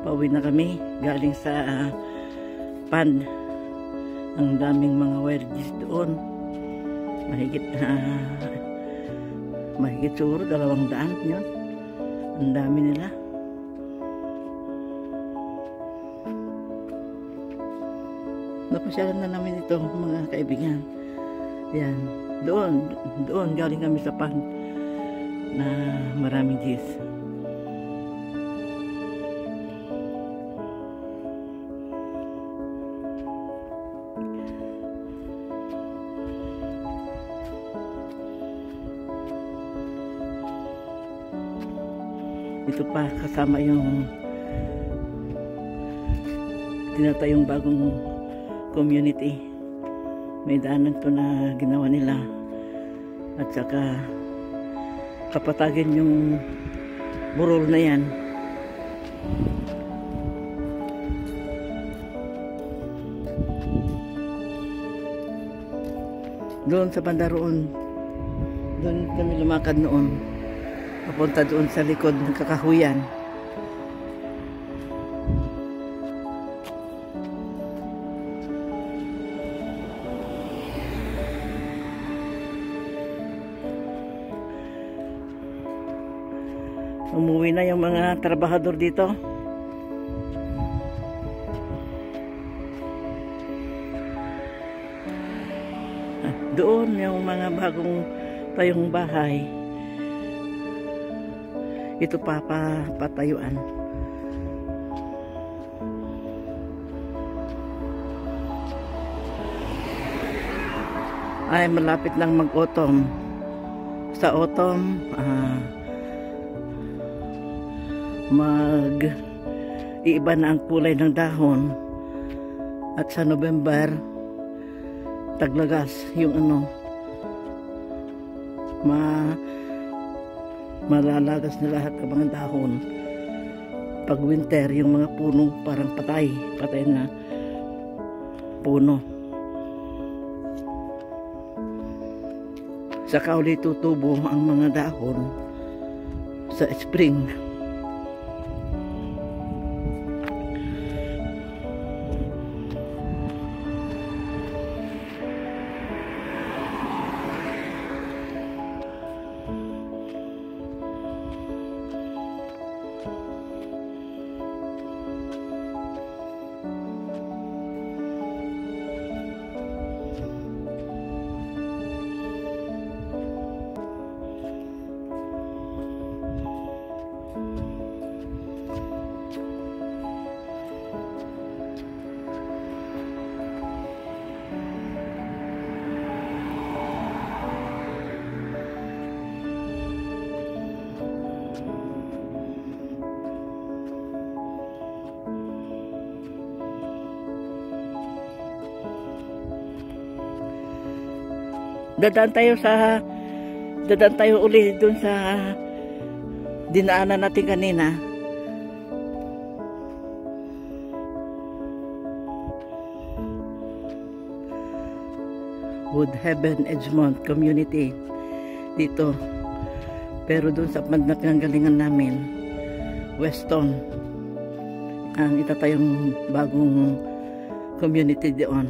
Pauwi na kami galing sa pond. Ang daming mga wild geese doon. Mahigit siguro 200 yun. Ang dami nila. Napasyalan na namin ito mga kaibigan. Yan. Doon galing kami sa pond na maraming geese. Ito pa kasama yung tinatayong bagong community. May daanan to na ginawa nila at saka kapatagin yung burol na yan. Doon sa banda roon, doon kami lumakad noon papunta doon sa likod ng kakahuyan. Umuwi na yung mga trabahador dito. Doon yung mga bagong tayong bahay. Ito patayuan. Ay malapit lang mag-autumn. Sa autumn, iiba na ang kulay ng dahon. At sa November, taglagas yung malalagas na lahat ng mga dahon. Pag winter, yung mga puno parang patay na puno. Saka ulit tutubo ang mga dahon sa spring. Dadaan tayo uli dun sa dinaanan natin kanina. Woodhaven Edgemont Community dito. Pero dun sa pand na pinanggalingan namin, Weston, ang itatayong bagong community doon.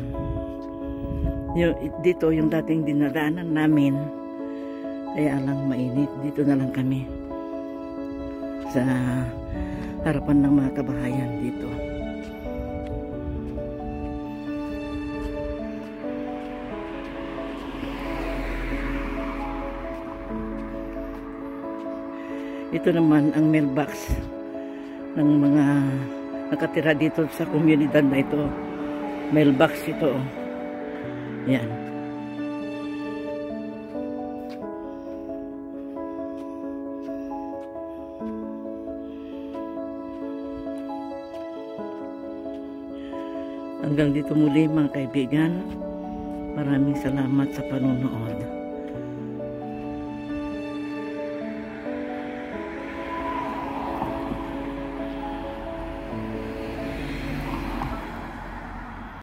Dito yung dating dinadaanan namin, kaya lang mainit. Dito na lang kami sa harapan ng mga kabahayan dito. Ito naman ang mailbox ng mga nakatira dito sa komunidad na ito. Mailbox ito. Yan. Hanggang dito muli mga kaibigan. Maraming salamat sa panonood.